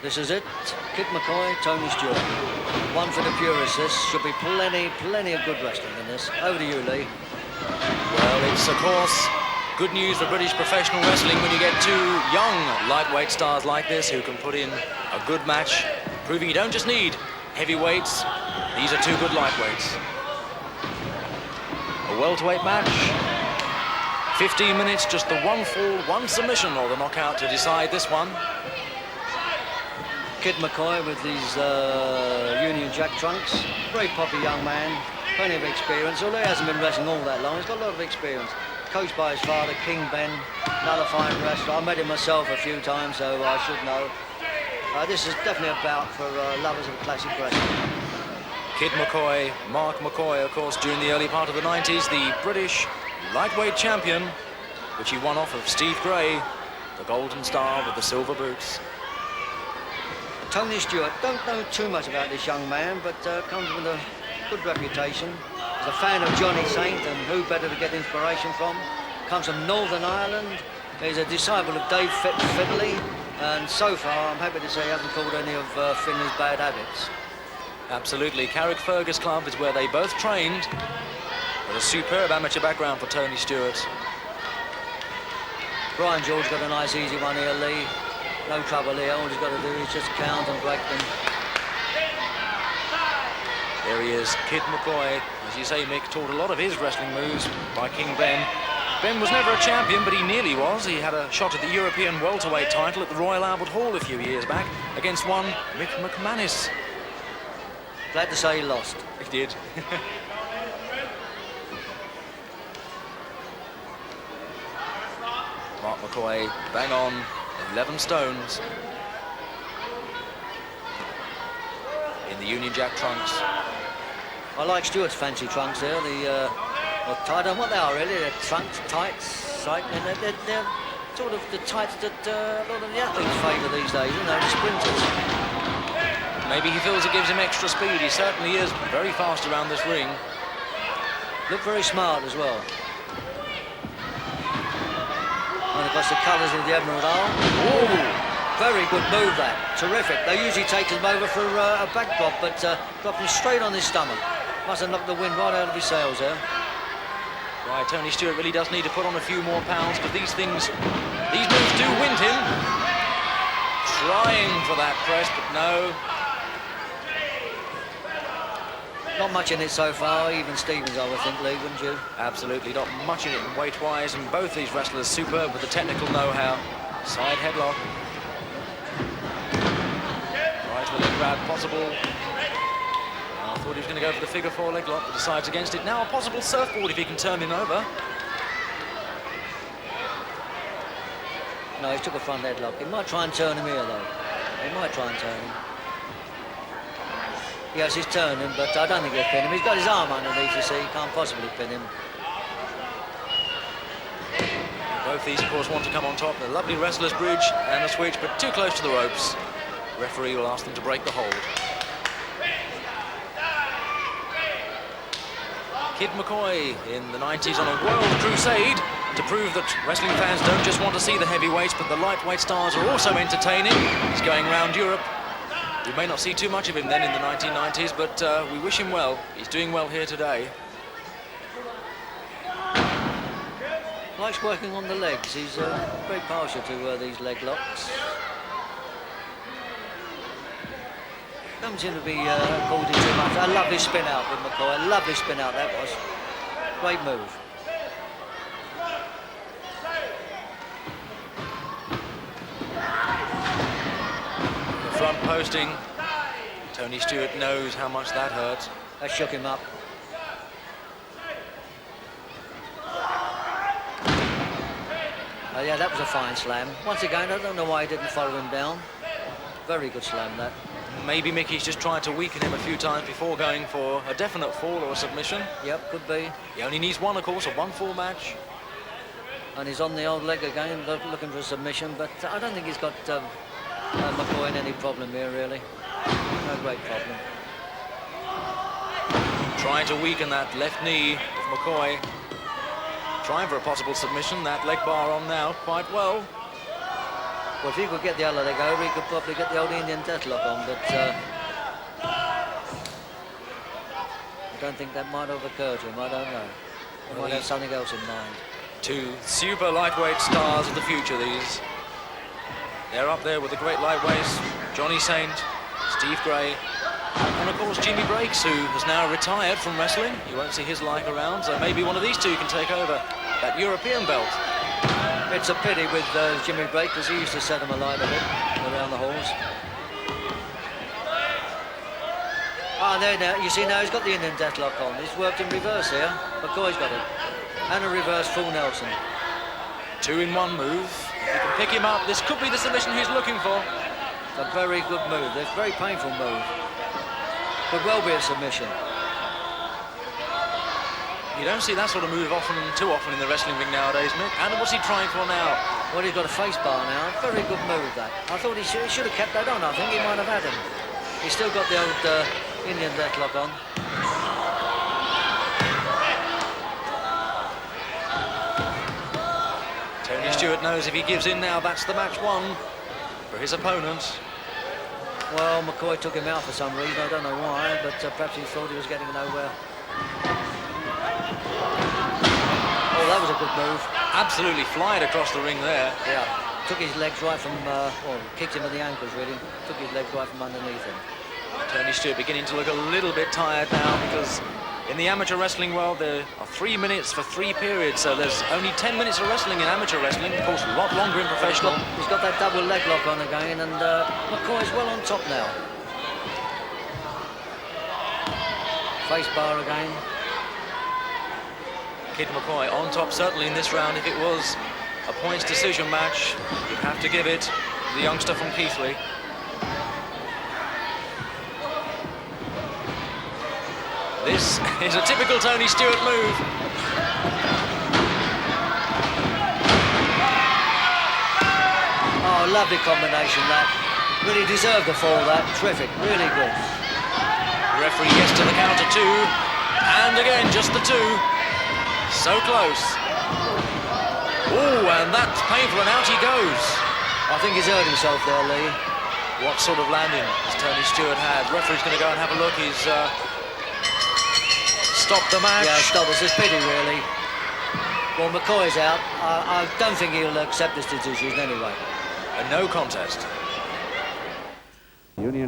This is it. Kid McCoy, Tony Stewart. One for the purists. This should be plenty of good wrestling in this. Over to you, Lee. Well, it's, of course, good news for British professional wrestling when you get two young lightweight stars like this who can put in a good match, proving you don't just need heavyweights. These are two good lightweights. A welterweight match. 15 minutes, just the one fall, one submission or the knockout to decide this one. Kid McCoy with these Union Jack trunks. Very poppy young man, plenty of experience. Although he hasn't been wrestling all that long, he's got a lot of experience. Coached by his father, King Ben, another fine wrestler. I met him myself a few times, so I should know. This is definitely a bout for lovers of classic wrestling. Kid McCoy, Mark McCoy, of course, during the early part of the 90s, the British lightweight champion, which he won off of Steve Gray, the Golden Star with the silver boots. Tony Stewart, don't know too much about this young man, but comes with a good reputation. He's a fan of Johnny Saint, and who better to get inspiration from? Comes from Northern Ireland. He's a disciple of Dave Finlay, and so far, I'm happy to say he hasn't caught any of Finlay's bad habits. Absolutely. Carrickfergus Club is where they both trained. With a superb amateur background for Tony Stewart. Brian George got a nice easy one here, Lee. No trouble here. All he's got to do is just count and break them. There he is, Kid McCoy. As you say, Mick taught a lot of his wrestling moves by King Ben. Ben was never a champion, but he nearly was. He had a shot at the European welterweight title at the Royal Albert Hall a few years back against one Mick McManus. Glad to say he lost. He did. Mark McCoy, bang on, 11 stones. In the Union Jack trunks. I like Stewart's fancy trunks there. The I don't know what they are really. They're trunks, tights, they're sort of the tights that a lot of the athletes favour these days, you know, the sprinters. Maybe he feels it gives him extra speed. He certainly is very fast around this ring. Look very smart as well. And of course the colours of the Emerald Isle. Ooh, very good move that. Terrific. They usually take him over for a backdrop, but dropped him straight on his stomach. Must have knocked the wind right out of his sails there. Right, Tony Stewart really does need to put on a few more pounds, but these moves do wind him. Trying for that press, but no. Not much in it so far, even Stevens, I would think, Lee, wouldn't you? Absolutely, not much in it weight-wise, and both these wrestlers superb with the technical know-how. Side headlock. Right with leg grab possible. I thought he was going to go for the figure four leg lock, but decides against it. Now a possible surfboard if he can turn him over. No, he took a front headlock. He might try and turn him here, though. He might try and turn him. Yes, he's turned him, but I don't think he'll pin him. He's got his arm underneath, you see. He can't possibly pin him. Both these, of course, want to come on top. The lovely wrestler's bridge and a switch, but too close to the ropes. Referee will ask them to break the hold. Kid McCoy in the 90s on a world crusade to prove that wrestling fans don't just want to see the heavyweights, but the lightweight stars are also entertaining. He's going around Europe. We may not see too much of him then in the 1990s, but we wish him well. He's doing well here today. Likes working on the legs. He's very partial to these leg locks. Doesn't seem to be causing too much. A lovely spin out with McCoy. A lovely spin out that was. Great move. Front posting. Tony Stewart knows how much that hurt. That shook him up. Yeah, that was a fine slam. Once again, I don't know why he didn't follow him down. Very good slam, that. Maybe Mickey's just trying to weaken him a few times before going for a definite fall or a submission. Yep, could be. He only needs one, of course, a one-fall match. And he's on the old leg again, looking for a submission, but I don't think he's got McCoy in any problem here, really. No great problem. Trying to weaken that left knee of McCoy. Trying for a possible submission. That leg bar on now quite well. Well, if he could get the other leg over, he could probably get the old Indian deathlock on, but I don't think that might have occurred to him. I don't know. He might have something else in mind. Two super lightweight stars of the future, these. They're up there with the great lightweights, Johnny Saint, Steve Gray, and of course Jimmy Breaks, who has now retired from wrestling. You won't see his like around, so maybe one of these two can take over that European belt. It's a pity with Jimmy Break, because he used to set him alight a bit around the halls. Ah, there now, you see now he's got the Indian deathlock on. He's worked in reverse here. McCoy's got it. And a reverse full Nelson. 2-in-1 move. If you can pick him up, this could be the submission he's looking for. It's a very good move. It's a very painful move. Could well be a submission. You don't see that sort of move too often in the wrestling ring nowadays, Mick. And what's he trying for now? Well, he's got a face bar now. Very good move, that. I thought he should have kept that on. I think he might have had him. He's still got the old Indian deathlock on. Tony Stewart knows if he gives in now, that's the match won for his opponent. Well, McCoy took him out for some reason. I don't know why, but perhaps he thought he was getting nowhere. Oh, that was a good move. Absolutely flying across the ring there. Yeah, took his legs right from, well, kicked him at the ankles, really. Took his legs right from underneath him. Tony Stewart beginning to look a little bit tired now, because in the amateur wrestling world there are 3 minutes for 3 periods, so there's only 10 minutes of wrestling in amateur wrestling, of course a lot longer in professional. He's got that double leg lock on again, and McCoy's well on top now. Face bar again. Kid McCoy on top certainly in this round. If it was a points decision match, you'd have to give it to the youngster from Keighley. This is a typical Tony Stewart move. Oh, lovely combination, that. Really deserved the fall, that. Terrific, really good. The referee gets to the counter 2, and again, just the 2. So close. Oh, and that's painful, and out he goes. I think he's hurt himself there, Lee. What sort of landing has Tony Stewart had? Referee's going to go and have a look. He's stopped the match. Yeah, stop. It's a pity, really. Well, McCoy's out. I don't think he'll accept this decision anyway. A no contest. Union